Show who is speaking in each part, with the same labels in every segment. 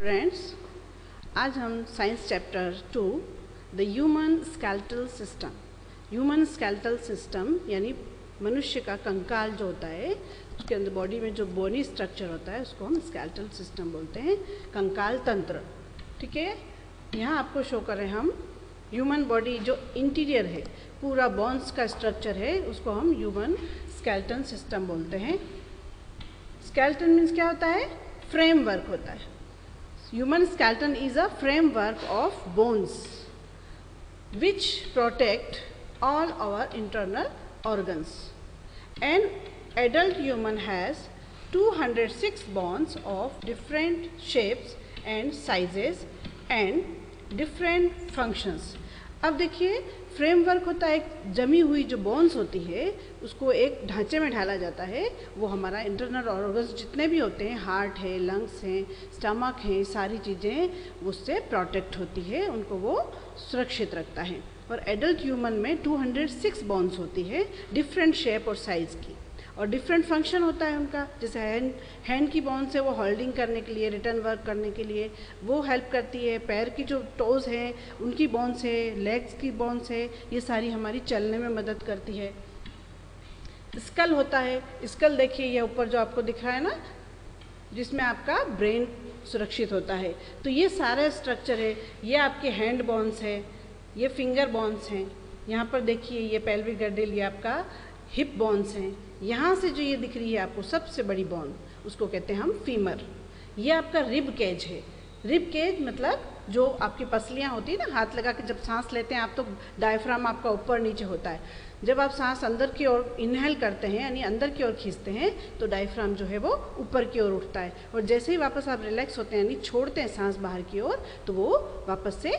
Speaker 1: Friends, आज हम science chapter 2 the human skeletal system, human skeletal system यानी मनुष्य का कंकाल जो होता है, उसके अंदर बॉडी में जो बोनी स्ट्रक्चर होता है उसको हम स्केलेटल सिस्टम बोलते हैं, कंकाल तंत्र। ठीक है, यहाँ आपको शो कर रहे हैं हम ह्यूमन बॉडी जो इंटीरियर है, पूरा बोन्स का स्ट्रक्चर है, उसको हम ह्यूमन स्केलेटल सिस्टम बोलते हैं। स्केलेटन मीन्स क्या होता है? फ्रेमवर्क होता है। Human skeleton is a framework of bones which protect all our internal organs. An adult human has 206 bones of different shapes and sizes and different functions. अब देखिए, framework होता है, एक जमी हुई जो बोन्स होती है उसको एक ढांचे में ढाला जाता है। वो हमारा इंटरनल ऑर्गन्स जितने भी होते हैं, हार्ट है, लंग्स हैं, स्टमक है, सारी चीज़ें उससे प्रोटेक्ट होती है, उनको वो सुरक्षित रखता है। और एडल्ट ह्यूमन में 206 बोन्स होती है, डिफरेंट शेप और साइज़ की, और डिफरेंट फंक्शन होता है उनका। जैसे हैंड की बोन्स है वो होल्डिंग करने के लिए, रिटर्न वर्क करने के लिए वो हेल्प करती है। पैर की जो टोज़ हैं उनकी बोन्स है, लेग्स की बोन्स है, ये सारी हमारी चलने में मदद करती है। स्कल होता है, स्कल देखिए ये ऊपर जो आपको दिख रहा है ना, जिसमें आपका ब्रेन सुरक्षित होता है। तो ये सारा स्ट्रक्चर है, ये आपके हैंड बोन्स है, ये फिंगर बोन्स हैं, यहाँ पर देखिए ये पेल्विक गर्डल, ये आपका हिप बोन्स हैं। यहाँ से जो ये दिख रही है आपको सबसे बड़ी बोन, उसको कहते हैं हम फीमर। ये आपका रिब केज है। रिब केज मतलब जो आपकी पसलियाँ होती है ना, हाथ लगा के जब सांस लेते हैं आप, तो डायफ्राम आपका ऊपर नीचे होता है। जब आप सांस अंदर की ओर इनहेल करते हैं यानी अंदर की ओर खींचते हैं तो डायफ्राम जो है वो ऊपर की ओर उठता है, और जैसे ही वापस आप रिलैक्स होते हैं यानी छोड़ते हैं सांस बाहर की ओर, तो वो वापस से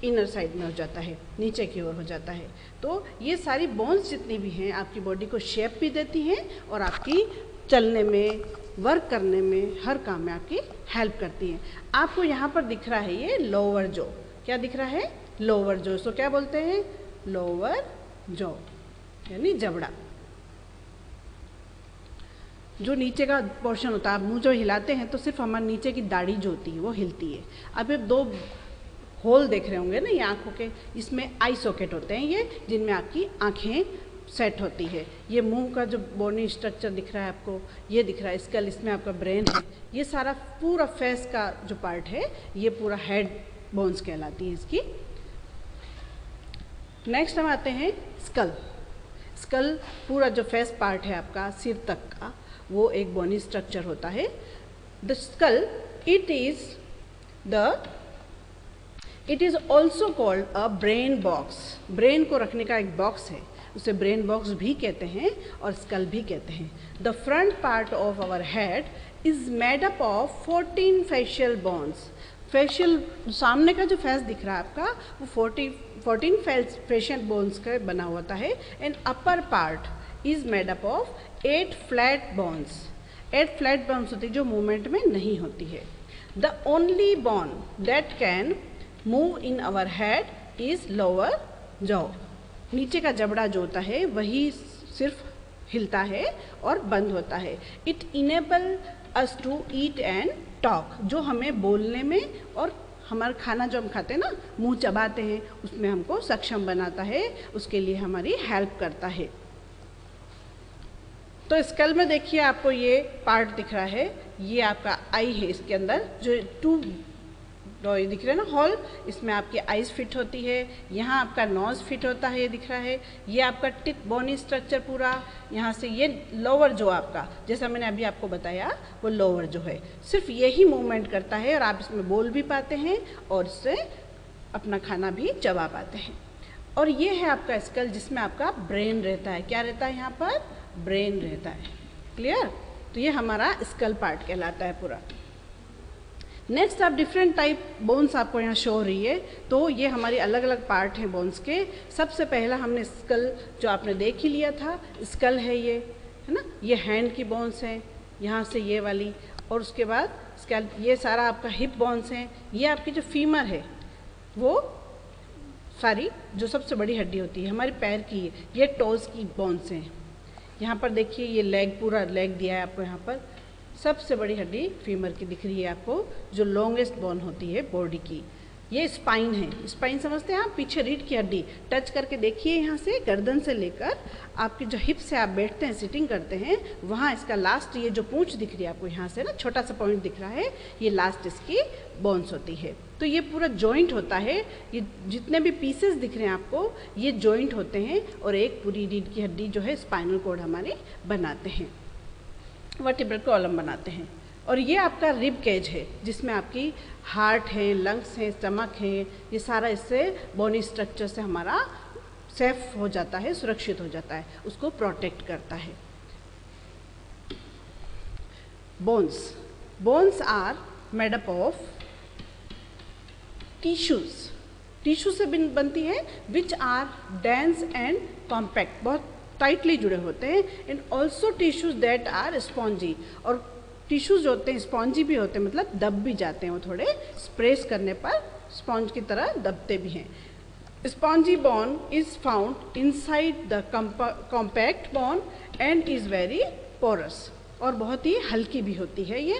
Speaker 1: इनर साइड में हो जाता है, नीचे की ओर हो जाता है। तो ये सारी बोन्स जितनी भी हैं आपकी बॉडी को शेप भी देती हैं और आपकी चलने में, वर्क करने में, हर काम में आपकी हेल्प करती हैं। आपको यहाँ पर दिख रहा है ये लोअर जॉ, क्या दिख रहा है? Lower jaw. इसको क्या बोलते हैं? लोअर जॉ यानी जबड़ा। जो नीचे का पोर्शन होता है, आप मुँह जो हिलाते हैं तो सिर्फ हमारे नीचे की दाढ़ी जो होती है वो हिलती है। अब ये दो होल देख रहे होंगे ना ये आँखों के, इसमें आई सॉकेट होते हैं ये, जिनमें आपकी आँखें सेट होती है। ये मुंह का जो बोनी स्ट्रक्चर दिख रहा है आपको, ये दिख रहा है स्कल, इसमें आपका ब्रेन है। ये सारा पूरा फेस का जो पार्ट है ये पूरा हेड बोन्स कहलाती है इसकी। नेक्स्ट हम आते हैं स्कल। स्कल पूरा जो फेस पार्ट है आपका सिर तक का, वो एक बोनी स्ट्रक्चर होता है। The skull it is also called a brain box. Brain को रखने का एक बॉक्स है, उसे ब्रेन बॉक्स भी कहते हैं और स्कल भी कहते हैं। The front part of our head is made up of 14 facial bones. Facial, सामने का जो फेस दिख रहा है आपका, वो 14 फेशियल बोन्स का बना होता है। And upper part is made up of 8 flat bones. 8 flat bones होती है जो मूवमेंट में नहीं होती है। The only bone that can move in our head is lower jaw. नीचे का जबड़ा जो होता है वही सिर्फ हिलता है और बंद होता है। It enable us to eat and talk, जो हमें बोलने में और हमारा खाना जो हम खाते हैं ना, मुंह चबाते हैं, उसमें हमको सक्षम बनाता है, उसके लिए हमारी हेल्प करता है। तो स्कल में देखिए आपको ये पार्ट दिख रहा है, ये आपका आई है, इसके अंदर जो 2 ये दिख रहा है ना हॉल, इसमें आपकी आइज फिट होती है, यहाँ आपका नोज फिट होता है, ये दिख रहा है। ये आपका टिप बोनी स्ट्रक्चर पूरा, यहाँ से ये लोअर जो आपका, जैसा मैंने अभी आपको बताया, वो लोअर जो है सिर्फ यही मूवमेंट करता है, और आप इसमें बोल भी पाते हैं और इससे अपना खाना भी चबा पाते हैं। और ये है आपका स्कल, जिसमें आपका ब्रेन रहता है। क्या रहता है यहाँ पर? ब्रेन रहता है। क्लियर? तो ये हमारा स्कल पार्ट कहलाता है पूरा। नेक्स्ट आप डिफरेंट टाइप बोन्स आपको यहाँ शो हो रही है, तो ये हमारी अलग अलग पार्ट हैं बोन्स के। सबसे पहला हमने स्कल जो आपने देख ही लिया था, स्कल है ये, है ना, ये हैंड की बोन्स हैं, यहाँ से ये वाली, और उसके बाद स्कल, ये सारा आपका हिप बोन्स हैं। ये आपकी जो फीमर है वो सारी जो सबसे बड़ी हड्डी होती है हमारे पैर की, ये टोज़ की बोन्स हैं। यहाँ पर देखिए ये लेग, पूरा लेग दिया है आपको यहाँ पर, सबसे बड़ी हड्डी फीमर की दिख रही है आपको, जो लॉन्गेस्ट बोन होती है बॉडी की। ये स्पाइन है, स्पाइन समझते हैं आप, पीछे रीढ़ की हड्डी। टच करके देखिए, यहाँ से गर्दन से लेकर आपकी जो हिप से आप बैठते हैं, सिटिंग करते हैं, वहाँ इसका लास्ट ये जो पूंछ दिख रही है आपको, यहाँ से ना छोटा सा पॉइंट दिख रहा है, ये लास्ट इसकी बोन्स होती है। तो ये पूरा जॉइंट होता है, ये जितने भी पीसेस दिख रहे हैं आपको, ये जॉइंट होते हैं और एक पूरी रीढ़ की हड्डी जो है स्पाइनल कॉर्ड हमारी बनाते हैं, वर्टिब्रल कॉलम बनाते हैं। और ये आपका रिब केज है, जिसमें आपकी हार्ट है, लंग्स है, स्टमक है, ये सारा इससे बोनी स्ट्रक्चर से हमारा सेफ हो जाता है, सुरक्षित हो जाता है, उसको प्रोटेक्ट करता है। Bones, bones are made up of tissues, tissue से बनती है, which are dense and compact, बहुत टाइटली जुड़े होते हैं, and also tissues that are spongy, और टिश्यूज जो होते हैं स्पॉन्जी भी होते हैं, मतलब दब भी जाते हैं, वो थोड़े स्प्रेस करने पर स्पॉन्ज की तरह दबते भी हैं। Spongy bone is found inside the compact bone and is very porous, और बहुत ही हल्की भी होती है ये।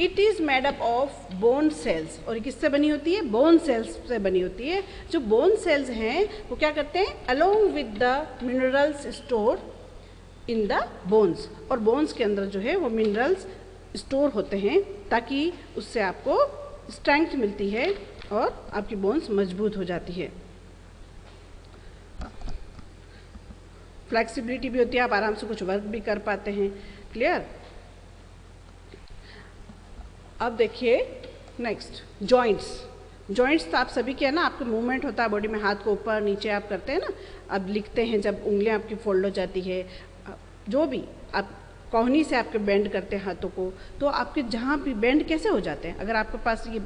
Speaker 1: It is made up of bone cells, और किससे बनी होती है? बोन सेल्स से बनी होती है। जो बोन सेल्स हैं वो क्या करते हैं? Along with the minerals store in the bones, और बोन्स के अंदर जो है वो मिनरल्स स्टोर होते हैं, ताकि उससे आपको स्ट्रेंथ मिलती है और आपकी बोन्स मजबूत हो जाती है। फ्लेक्सिबिलिटी भी होती है, आप आराम से कुछ वर्क भी कर पाते हैं। क्लियर? अब देखिए नेक्स्ट, जॉइंट्स। जॉइंट्स तो आप सभी के है ना, आपका मूवमेंट होता है बॉडी में, हाथ को ऊपर नीचे आप करते हैं ना, अब लिखते हैं जब उंगलियां आपकी फोल्ड हो जाती है, जो भी आप कोहनी से आपके बेंड करते हैं हाथों को, तो आपके जहाँ भी बेंड कैसे हो जाते हैं? अगर आपके पास ये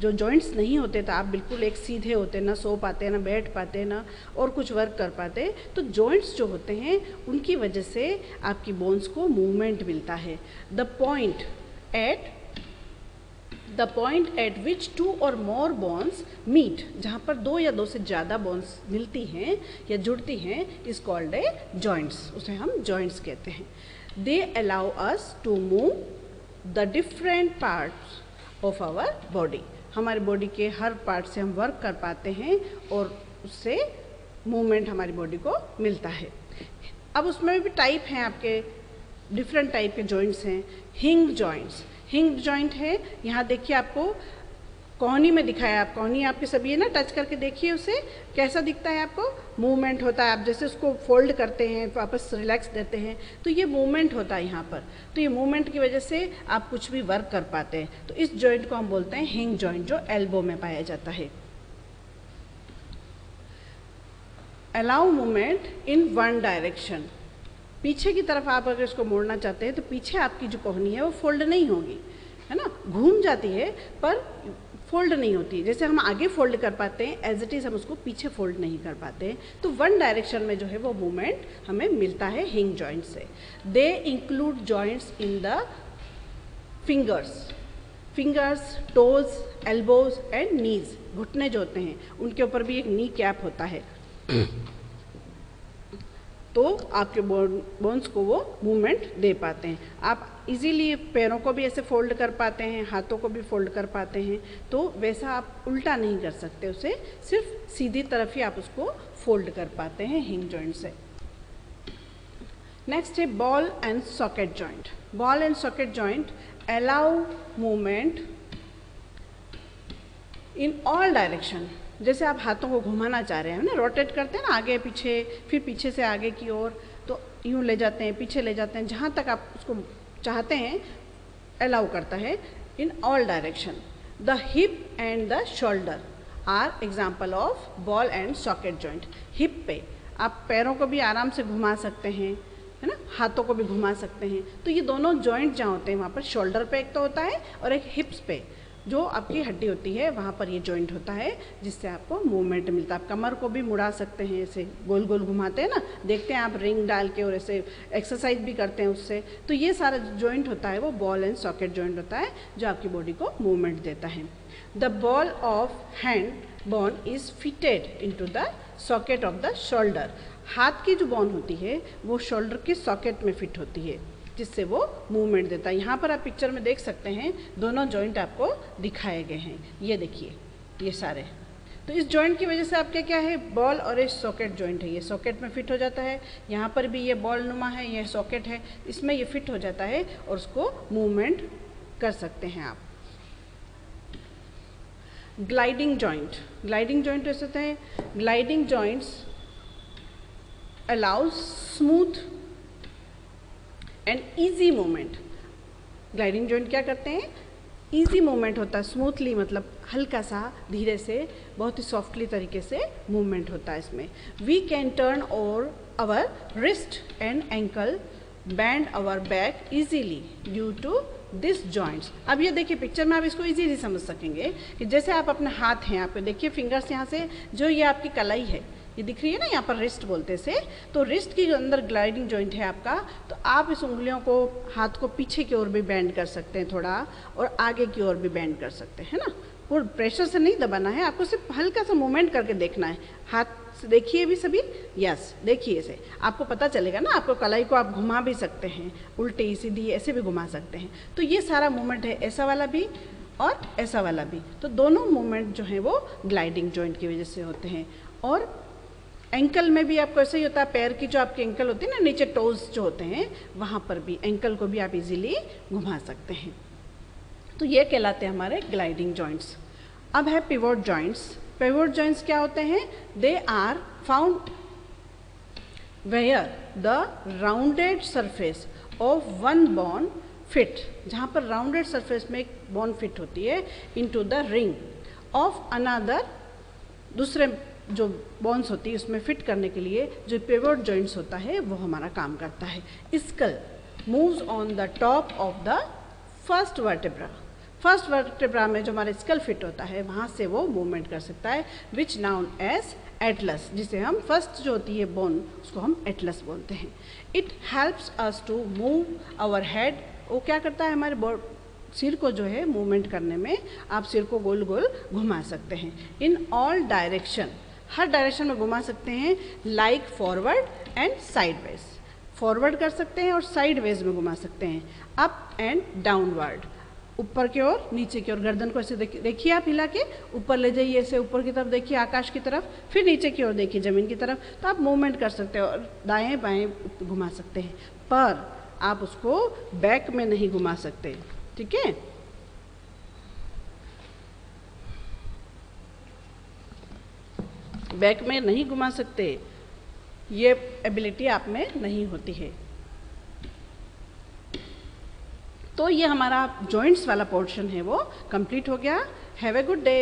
Speaker 1: जो जॉइंट्स नहीं होते तो आप बिल्कुल एक सीधे होते, ना सो पाते, ना बैठ पाते, ना और कुछ वर्क कर पाते। तो जॉइंट्स जो होते हैं उनकी वजह से आपकी बोन्स को मूवमेंट मिलता है। द पॉइंट एट विच 2 और मोर बोन्स मीट, जहाँ पर 2 या 2 से ज़्यादा बोन्स मिलती हैं या जुड़ती हैं, इज कॉल्ड ए जॉइंट्स, उसे हम जॉइंट्स कहते हैं। They allow us to move the different parts of our body, हमारे बॉडी के हर पार्ट से हम वर्क कर पाते हैं और उससे मूवमेंट हमारी बॉडी को मिलता है। अब उसमें भी टाइप हैं आपके, डिफरेंट टाइप के जॉइंट्स हैं। हिंग जॉइंट्स, हिंग जॉइंट है, यहाँ देखिए आपको कोहनी में दिखाया, आप कोहनी आपके सभी है ना, टच करके देखिए उसे, कैसा दिखता है आपको? मूवमेंट होता है, आप जैसे उसको फोल्ड करते हैं, वापस रिलैक्स देते हैं, तो ये मूवमेंट होता है यहाँ पर। तो ये मूवमेंट की वजह से आप कुछ भी वर्क कर पाते हैं। तो इस जॉइंट को हम बोलते हैं हिंग जॉइंट, जो एल्बो में पाया जाता है। Allow movement in one direction, पीछे की तरफ आप अगर इसको मोड़ना चाहते हैं तो पीछे आपकी जो कोहनी है वो फोल्ड नहीं होगी, है ना, घूम जाती है पर फोल्ड नहीं होती। जैसे हम आगे फोल्ड कर पाते हैं, एज इट इज़ हम उसको पीछे फोल्ड नहीं कर पाते हैं। तो वन डायरेक्शन में जो है वो मूवमेंट हमें मिलता है हिंग जॉइंट से। They include joints in the fingers, toes, elbows and knees. घुटने जो होते हैं उनके ऊपर भी एक नी कैप होता है, तो आपके बोन्स को वो मूवमेंट दे पाते हैं। आप इजीली पैरों को भी ऐसे फोल्ड कर पाते हैं, हाथों को भी फोल्ड कर पाते हैं, तो वैसा आप उल्टा नहीं कर सकते उसे, सिर्फ सीधी तरफ ही आप उसको फोल्ड कर पाते हैं हिंग जॉइंट से। नेक्स्ट है ball and socket joint. Ball and socket joint allow movement in all direction. जैसे आप हाथों को घुमाना चाह रहे हैं ना, रोटेट करते हैं ना आगे पीछे, फिर पीछे से आगे की ओर, तो यूँ ले जाते हैं, पीछे ले जाते हैं, जहाँ तक आप उसको चाहते हैं अलाउ करता है in all direction. The hip and the shoulder are example of ball and socket joint. Hip पे आप पैरों को भी आराम से घुमा सकते हैं, है ना, हाथों को भी घुमा सकते हैं। तो ये दोनों जॉइंट जहाँ होते हैं वहाँ पर शोल्डर पे एक तो होता है, और एक हिप्स पे जो आपकी हड्डी होती है वहाँ पर ये जॉइंट होता है, जिससे आपको मूवमेंट मिलता है। आप कमर को भी मुड़ा सकते हैं, ऐसे गोल गोल घुमाते हैं ना, देखते हैं आप रिंग डाल के, और ऐसे एक्सरसाइज भी करते हैं उससे। तो ये सारा जॉइंट होता है वो बॉल एंड सॉकेट जॉइंट होता है, जो आपकी बॉडी को मूवमेंट देता है। The ball of hand bone is fitted into the socket of the shoulder. हाथ की जो बोन होती है वो शोल्डर के सॉकेट में फिट होती है। जिससे वो मूवमेंट देता है। यहाँ पर आप पिक्चर में देख सकते हैं दोनों जॉइंट आपको दिखाए गए हैं, ये देखिए ये सारे। तो इस जॉइंट की वजह से आपके क्या है, बॉल और एक सॉकेट जॉइंट है, ये सॉकेट में फिट हो जाता है। यहाँ पर भी ये बॉल नुमा है, ये सॉकेट है, इसमें ये फिट हो जाता है और उसको मूवमेंट कर सकते हैं आप। ग्लाइडिंग जॉइंट, ग्लाइडिंग जॉइंट ऐसे होते हैं, gliding joints allows smooth and easy movement. Gliding joint क्या करते हैं, ईजी मूवमेंट होता है, स्मूथली मतलब हल्का सा धीरे से बहुत ही सॉफ्टली तरीके से मूवमेंट होता है इसमें। वी कैन टर्न और our wrist and ankle, bend our back easily due to this joints. अब ये देखिए पिक्चर में आप इसको इजीली समझ सकेंगे कि जैसे आप अपने हाथ हैं, आप देखिए फिंगर्स यहाँ से जो ये आपकी कलाई है ये दिख रही है ना, यहाँ पर रिस्ट बोलते से, तो रिस्ट के अंदर ग्लाइडिंग जॉइंट है आपका, तो आप इस उंगलियों को, हाथ को पीछे की ओर भी बेंड कर सकते हैं थोड़ा, और आगे की ओर भी बेंड कर सकते हैं ना। और प्रेशर से नहीं दबाना है, आपको सिर्फ हल्का सा मूवमेंट करके देखना है। हाथ से देखिए भी सभी, यस देखिए इसे, आपको पता चलेगा ना। आपको कलाई को आप घुमा भी सकते हैं, उल्टी सीधी ऐसे भी घुमा सकते हैं। तो ये सारा मूवमेंट है, ऐसा वाला भी और ऐसा वाला भी, तो दोनों मूवमेंट जो है वो ग्लाइडिंग जॉइंट की वजह से होते हैं। और एंकल में भी आपको ऐसे ही होता है, पैर की जो आपके एंकल होते हैं ना, नीचे टोज जो होते हैं, वहाँ पर भी एंकल को भी आप इजीली घुमा सकते हैं। तो ये कहलाते हैं हमारे ग्लाइडिंग जॉइंट्स। अब है पिवोट जॉइंट्स। पिवोट जॉइंट्स क्या होते हैं, they are found where the rounded surface of one bone fit, जहाँ पर राउंडेड सरफेस में एक बोन फिट होती है, into the ring of another, दूसरे जो बोन्स होती है उसमें फिट करने के लिए जो पिवोट जॉइंट्स होता है वो हमारा काम करता है। Skull moves on the top of the first vertebra. First vertebra में जो हमारा स्कल फिट होता है वहाँ से वो मूवमेंट कर सकता है, विच नाउन एज एटलस, जिसे हम फर्स्ट जो होती है बोन उसको हम एटलस बोलते हैं। It helps us to move our head, वो क्या करता है हमारे सिर को जो है मूवमेंट करने में, आप सिर को गोल गोल घुमा सकते हैं। इन ऑल डायरेक्शन, हर डायरेक्शन में घुमा सकते हैं, like forward and sideways, forward कर सकते हैं और साइडवेज में घुमा सकते हैं, अप एंड डाउनवर्ड, ऊपर की ओर नीचे की ओर। गर्दन को ऐसे देखिए आप हिला के ऊपर ले जाइए, ऐसे ऊपर की तरफ देखिए आकाश की तरफ, फिर नीचे की ओर देखिए ज़मीन की तरफ, तो आप मूवमेंट कर सकते हो और दाएं बाएं घुमा सकते हैं, पर आप उसको बैक में नहीं घुमा सकते, ठीक है। बैक में नहीं घुमा सकते, ये एबिलिटी आप में नहीं होती है। तो ये हमारा जॉइंट्स वाला पोर्शन है वो कंप्लीट हो गया। Have a good day.